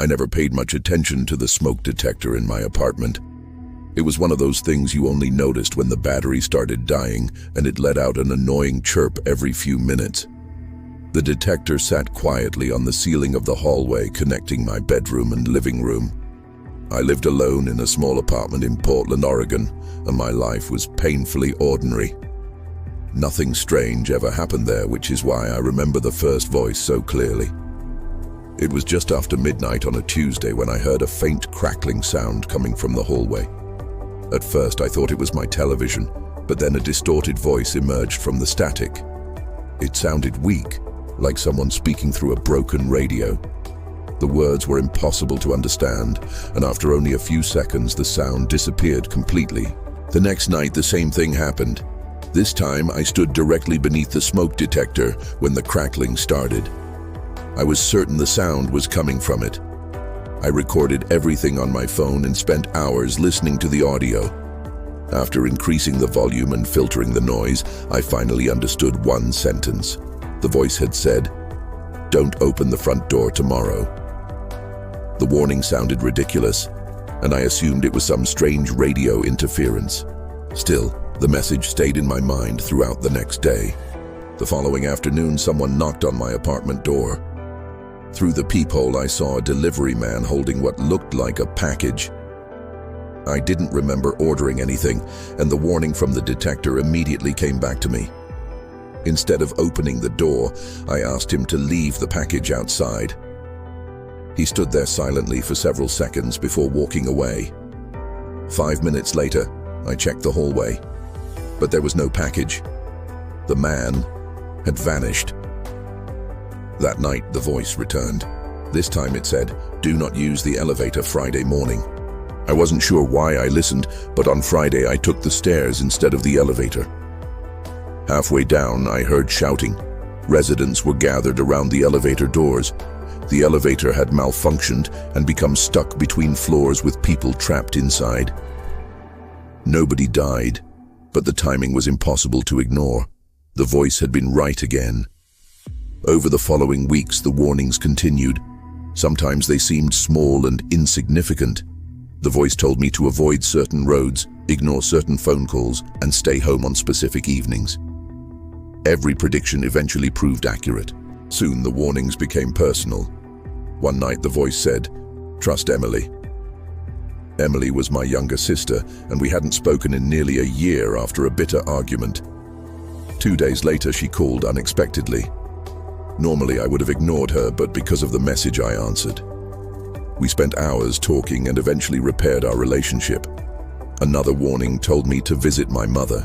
I never paid much attention to the smoke detector in my apartment. It was one of those things you only noticed when the battery started dying and it let out an annoying chirp every few minutes. The detector sat quietly on the ceiling of the hallway connecting my bedroom and living room. I lived alone in a small apartment in Portland, Oregon, and my life was painfully ordinary. Nothing strange ever happened there, which is why I remember the first voice so clearly. It was just after midnight on a Tuesday when I heard a faint crackling sound coming from the hallway. At first I thought it was my television, but then a distorted voice emerged from the static. It sounded weak, like someone speaking through a broken radio. The words were impossible to understand, and after only a few seconds the sound disappeared completely. The next night the same thing happened. This time I stood directly beneath the smoke detector when the crackling started. I was certain the sound was coming from it. I recorded everything on my phone and spent hours listening to the audio. After increasing the volume and filtering the noise, I finally understood one sentence. The voice had said, "Don't open the front door tomorrow." The warning sounded ridiculous, and I assumed it was some strange radio interference. Still, the message stayed in my mind throughout the next day. The following afternoon, someone knocked on my apartment door. Through the peephole, I saw a delivery man holding what looked like a package. I didn't remember ordering anything, and the warning from the detector immediately came back to me. Instead of opening the door, I asked him to leave the package outside. He stood there silently for several seconds before walking away. 5 minutes later, I checked the hallway, but there was no package. The man had vanished. That night, the voice returned. This time it said, "Do not use the elevator Friday morning." I wasn't sure why I listened, but on Friday I took the stairs instead of the elevator. Halfway down, I heard shouting. Residents were gathered around the elevator doors. The elevator had malfunctioned and become stuck between floors with people trapped inside. Nobody died, but the timing was impossible to ignore. The voice had been right again. Over the following weeks, the warnings continued. Sometimes they seemed small and insignificant. The voice told me to avoid certain roads, ignore certain phone calls, and stay home on specific evenings. Every prediction eventually proved accurate. Soon the warnings became personal. One night the voice said, "Trust Emily." Emily was my younger sister, and we hadn't spoken in nearly a year after a bitter argument. 2 days later she called unexpectedly. Normally I would have ignored her, but because of the message I answered. We spent hours talking and eventually repaired our relationship. Another warning told me to visit my mother.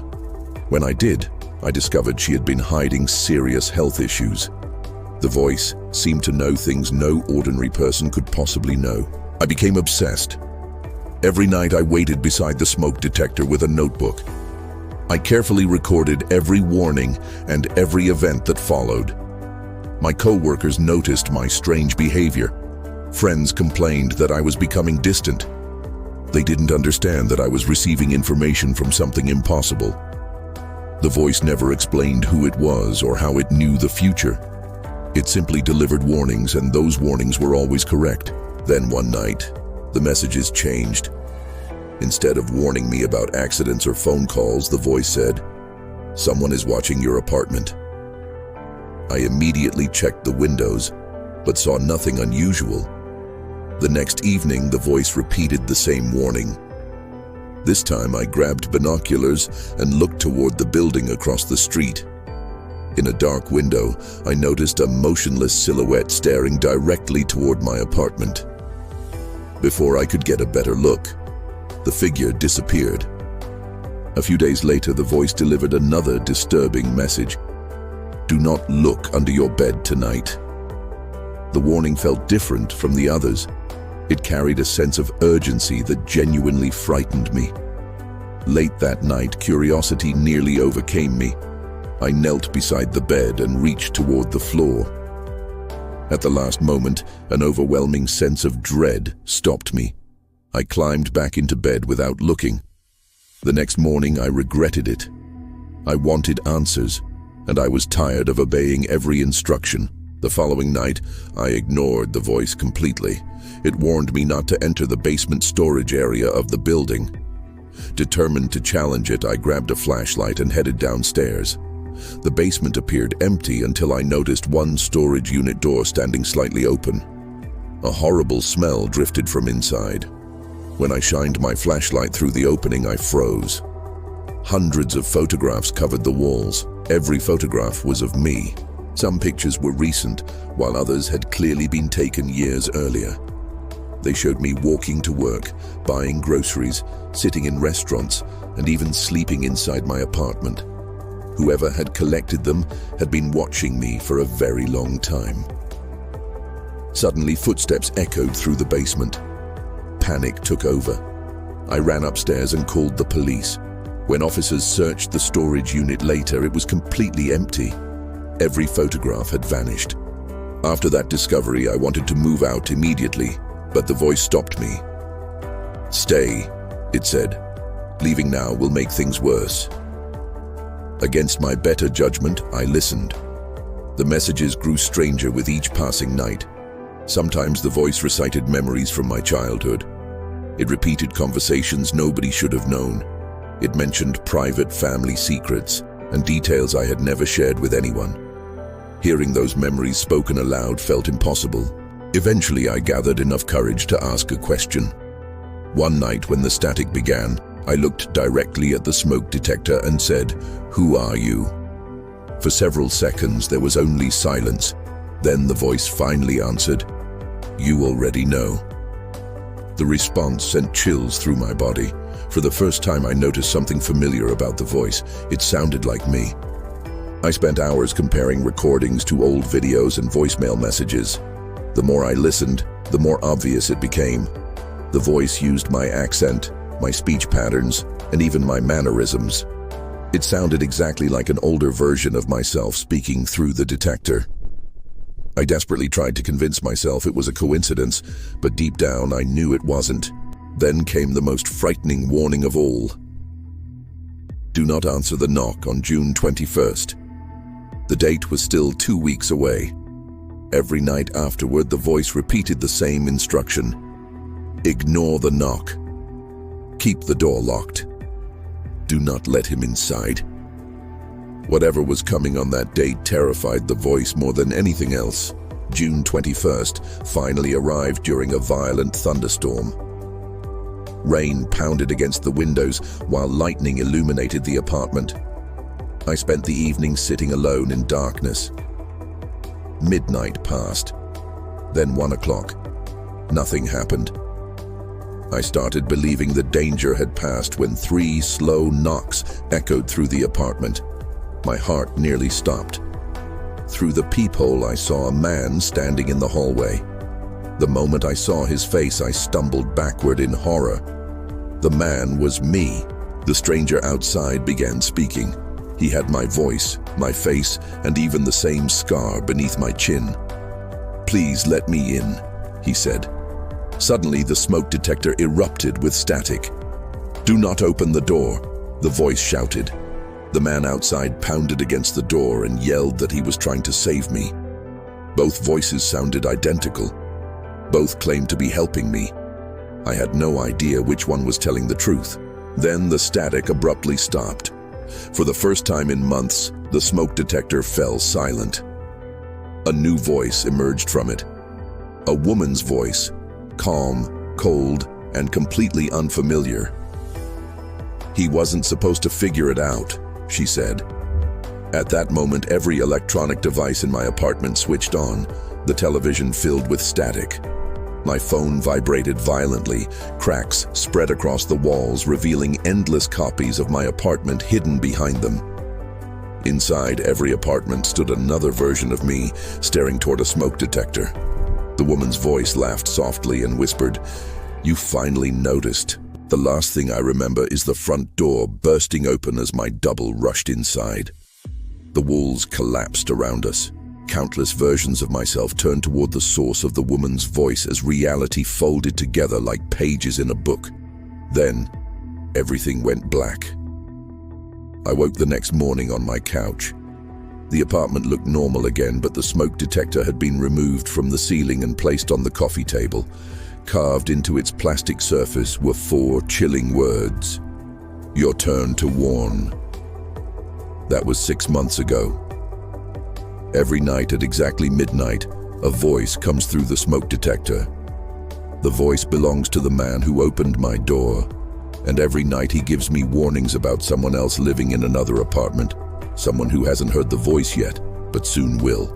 When I did, I discovered she had been hiding serious health issues. The voice seemed to know things no ordinary person could possibly know. I became obsessed. Every night I waited beside the smoke detector with a notebook. I carefully recorded every warning and every event that followed. My co-workers noticed my strange behavior. Friends complained that I was becoming distant. They didn't understand that I was receiving information from something impossible. The voice never explained who it was or how it knew the future. It simply delivered warnings, and those warnings were always correct. Then one night, the messages changed. Instead of warning me about accidents or phone calls, the voice said, "Someone is watching your apartment." I immediately checked the windows, but saw nothing unusual. The next evening, the voice repeated the same warning. This time, I grabbed binoculars and looked toward the building across the street. In a dark window, I noticed a motionless silhouette staring directly toward my apartment. Before I could get a better look, the figure disappeared. A few days later, the voice delivered another disturbing message. "Do not look under your bed tonight." The warning felt different from the others. It carried a sense of urgency that genuinely frightened me. Late that night, curiosity nearly overcame me. I knelt beside the bed and reached toward the floor. At the last moment, an overwhelming sense of dread stopped me. I climbed back into bed without looking. The next morning, I regretted it. I wanted answers, and I was tired of obeying every instruction. The following night, I ignored the voice completely. It warned me not to enter the basement storage area of the building. Determined to challenge it, I grabbed a flashlight and headed downstairs. The basement appeared empty until I noticed one storage unit door standing slightly open. A horrible smell drifted from inside. When I shined my flashlight through the opening, I froze. Hundreds of photographs covered the walls. Every photograph was of me. Some pictures were recent, while others had clearly been taken years earlier. They showed me walking to work, buying groceries, sitting in restaurants, and even sleeping inside my apartment. Whoever had collected them had been watching me for a very long time. Suddenly, footsteps echoed through the basement. Panic took over. I ran upstairs and called the police. When officers searched the storage unit later, it was completely empty. Every photograph had vanished. After that discovery, I wanted to move out immediately, but the voice stopped me. "Stay," it said. "Leaving now will make things worse." Against my better judgment, I listened. The messages grew stranger with each passing night. Sometimes the voice recited memories from my childhood. It repeated conversations nobody should have known. It mentioned private family secrets and details I had never shared with anyone. Hearing those memories spoken aloud felt impossible. Eventually, I gathered enough courage to ask a question. One night when the static began, I looked directly at the smoke detector and said, "Who are you?" For several seconds, there was only silence. Then the voice finally answered, "You already know." The response sent chills through my body. For the first time, I noticed something familiar about the voice. It sounded like me. I spent hours comparing recordings to old videos and voicemail messages. The more I listened, the more obvious it became. The voice used my accent, my speech patterns, and even my mannerisms. It sounded exactly like an older version of myself speaking through the detector. I desperately tried to convince myself it was a coincidence, but deep down I knew it wasn't. Then came the most frightening warning of all. Do not answer the knock on June 21st. The date was still 2 weeks away. Every night afterward, the voice repeated the same instruction. Ignore the knock. Keep the door locked. Do not let him inside. Whatever was coming on that date terrified the voice more than anything else. June 21st finally arrived during a violent thunderstorm. Rain pounded against the windows while lightning illuminated the apartment. I spent the evening sitting alone in darkness. Midnight passed. Then 1 o'clock. Nothing happened. I started believing the danger had passed when 3 slow knocks echoed through the apartment. My heart nearly stopped. Through the peephole, I saw a man standing in the hallway. The moment I saw his face, I stumbled backward in horror. The man was me. The stranger outside began speaking. He had my voice, my face, and even the same scar beneath my chin. "Please let me in," he said. Suddenly, the smoke detector erupted with static. "Do not open the door," the voice shouted. The man outside pounded against the door and yelled that he was trying to save me. Both voices sounded identical. Both claimed to be helping me. I had no idea which one was telling the truth. Then the static abruptly stopped. For the first time in months, the smoke detector fell silent. A new voice emerged from it. A woman's voice, calm, cold, and completely unfamiliar. "He wasn't supposed to figure it out," she said. At that moment, every electronic device in my apartment switched on, the television filled with static. My phone vibrated violently. Cracks spread across the walls, revealing endless copies of my apartment hidden behind them. Inside every apartment stood another version of me, staring toward a smoke detector. The woman's voice laughed softly and whispered, "You finally noticed. The last thing I remember is the front door bursting open as my double rushed inside." The walls collapsed around us. Countless versions of myself turned toward the source of the woman's voice as reality folded together like pages in a book. Then, everything went black. I woke the next morning on my couch. The apartment looked normal again, but the smoke detector had been removed from the ceiling and placed on the coffee table. Carved into its plastic surface were 4 chilling words. "Your turn to warn." That was 6 months ago. Every night at exactly midnight, a voice comes through the smoke detector. The voice belongs to the man who opened my door, and every night he gives me warnings about someone else living in another apartment, someone who hasn't heard the voice yet, but soon will.